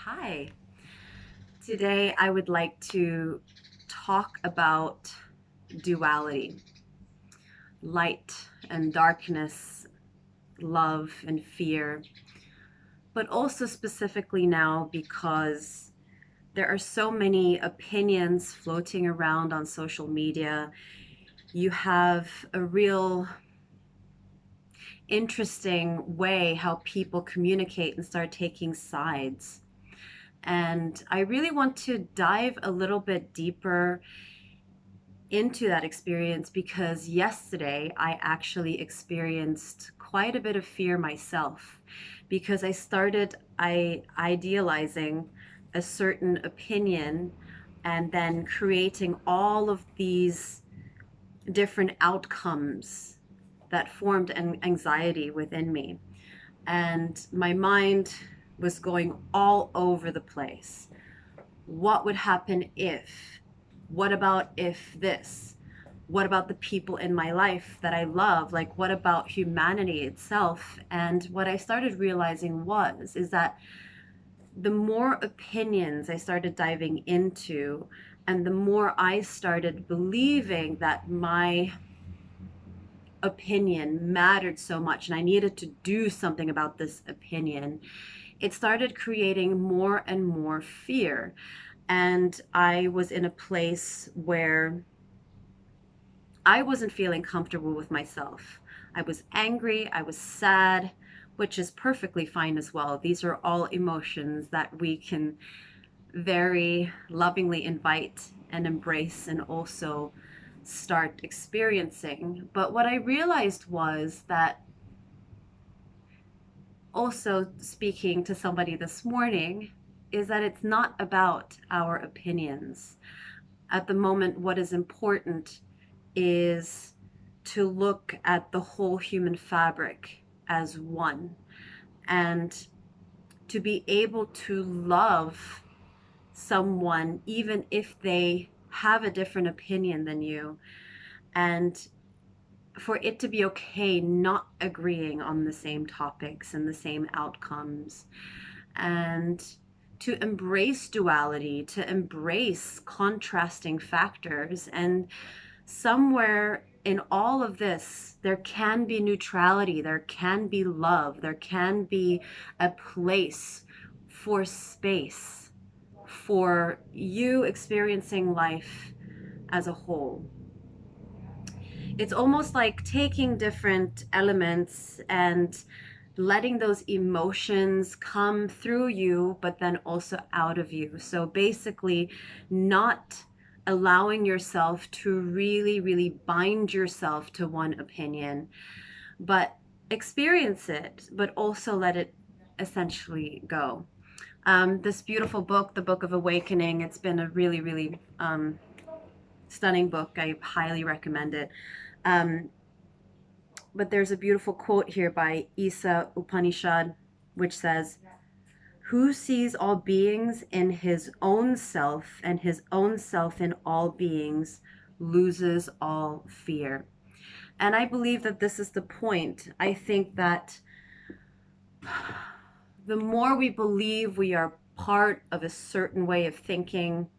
Hi. Today I would like to talk about duality, light and darkness, love and fear, but also specifically now because there are so many opinions floating around on social media. You have a real interesting way how people communicate and start taking sides. And I really want to dive a little bit deeper into that experience because yesterday I actually experienced quite a bit of fear myself because I started idealizing a certain opinion and then creating all of these different outcomes that formed an anxiety within me. And my mind was going all over the place. What would happen if? What about if this? What about the people in my life that I love? Like, what about humanity itself? And what I started realizing is that the more opinions I started diving into, and the more I started believing that my opinion mattered so much and I needed to do something about this opinion, it started creating more and more fear. And I was in a place where I wasn't feeling comfortable with myself. I was angry, I was sad, which is perfectly fine as well. These are all emotions that we can very lovingly invite and embrace and also start experiencing. But what I realized was that, also speaking to somebody this morning, is that it's not about our opinions. At the moment, what is important is to look at the whole human fabric as one and to be able to love someone even if they have a different opinion than you, and for it to be okay not agreeing on the same topics and the same outcomes, and to embrace duality, to embrace contrasting factors. And somewhere in all of this, there can be neutrality, there can be love, there can be a place for space for you experiencing life as a whole. It's almost like taking different elements and letting those emotions come through you, but then also out of you. So basically, not allowing yourself to really, really bind yourself to one opinion, but experience it, but also let it essentially go. This beautiful book, The Book of Awakening, it's been a really, really stunning book. I highly recommend it. Um, but there's a beautiful quote here by Isa Upanishad, which says, "Who sees all beings in his own self and his own self in all beings loses all fear." And I believe that this is the point. I think that the more we believe we are part of a certain way of thinking,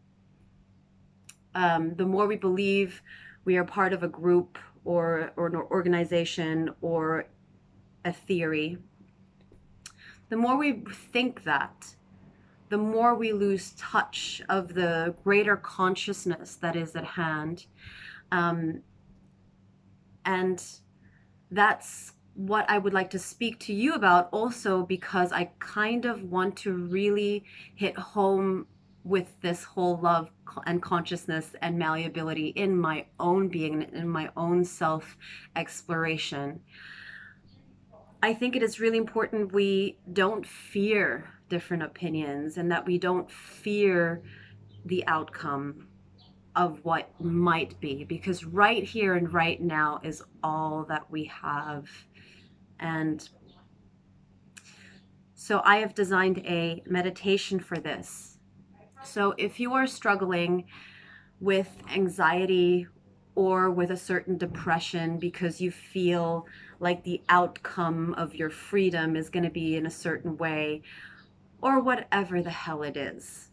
the more we believe we are part of a group or an organization or a theory, the more we think that, the more we lose touch of the greater consciousness that is at hand. Um, and that's what I would like to speak to you about also, because I kind of want to really hit home with this whole love and consciousness and malleability in my own being, in my own self exploration. I think it is really important we don't fear different opinions and that we don't fear the outcome of what might be, because right here and right now is all that we have. And so I have designed a meditation for this. So if you are struggling with anxiety or with a certain depression because you feel like the outcome of your freedom is going to be in a certain way, or whatever the hell it is.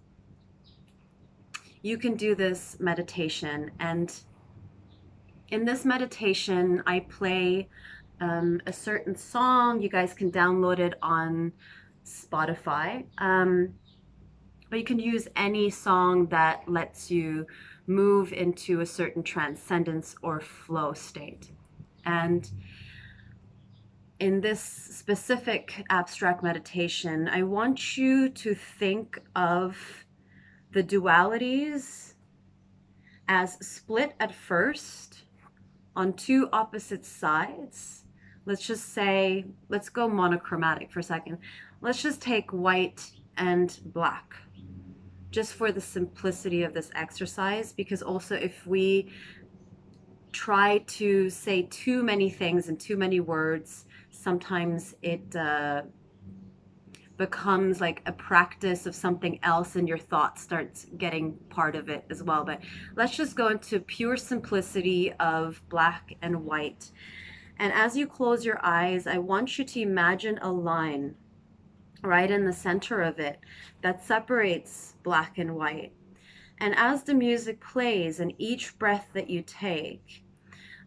You can do this meditation, and in this meditation I play a certain song. You guys can download it on Spotify, but you can use any song that lets you move into a certain transcendence or flow state. And in this specific abstract meditation, I want you to think of the dualities as split at first on two opposite sides. Let's just say, let's go monochromatic for a second. Let's just take white and black, just for the simplicity of this exercise, because also if we try to say too many things in too many words, sometimes it becomes like a practice of something else and your thought starts getting part of it as well. But let's just go into pure simplicity of black and white. And as you close your eyes, I want you to imagine a line right in the center of it that separates black and white. And as the music plays and each breath that you take,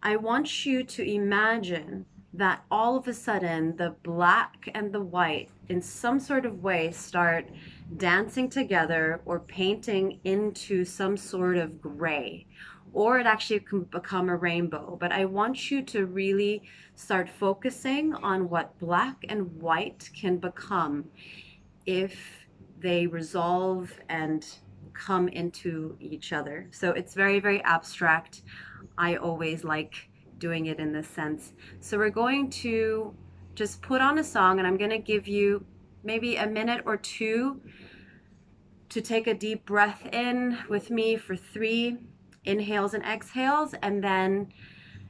I want you to imagine that all of a sudden the black and the white in some sort of way start dancing together or painting into some sort of gray, or it actually can become a rainbow. But I want you to really start focusing on what black and white can become if they resolve and come into each other. So it's very, very abstract. I always like doing it in this sense. So we're going to just put on a song, and I'm going to give you maybe a minute or two to take a deep breath in with me for 3 inhales and exhales, and then,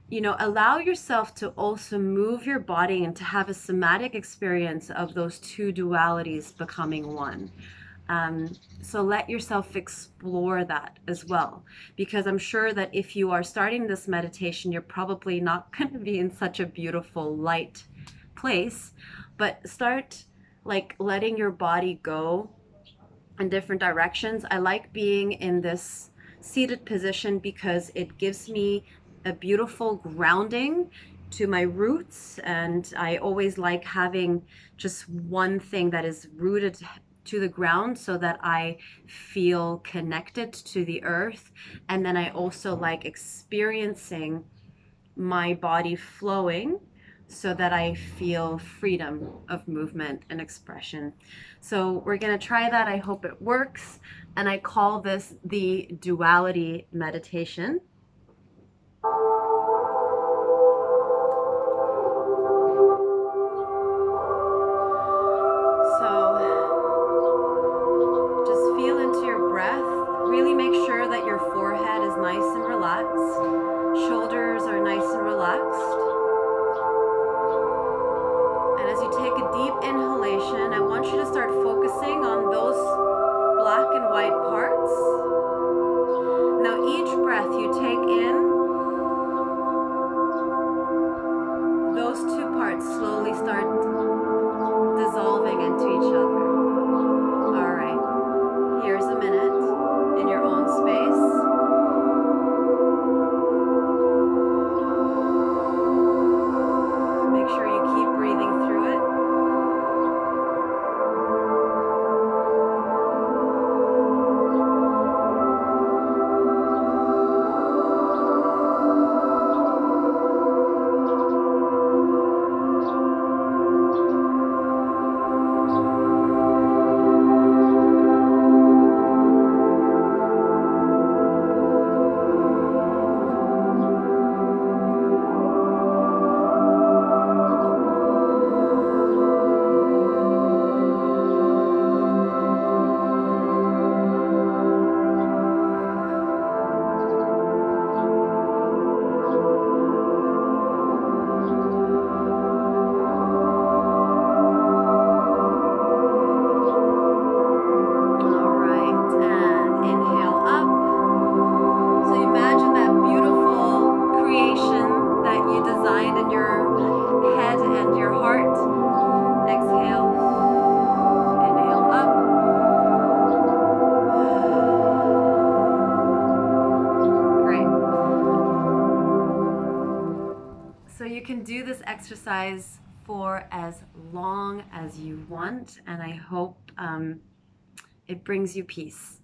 you know, allow yourself to also move your body and to have a somatic experience of those two dualities becoming one. So let yourself explore that as well, because I'm sure that if you are starting this meditation, you're probably not going to be in such a beautiful light place, but start like letting your body go in different directions. I like being in this seated position because it gives me a beautiful grounding to my roots, and I always like having just one thing that is rooted to the ground so that I feel connected to the earth. And then I also like experiencing my body flowing so that I feel freedom of movement and expression. So we're going to try that. I hope it works. And I call this the duality meditation. Really make sure that your forehead is nice and relaxed. Shoulders are nice and relaxed. And as you take a deep inhalation, I want you to start focusing on those black and white parts. Now each breath you take in, So you can do this exercise for as long as you want, and I hope it brings you peace.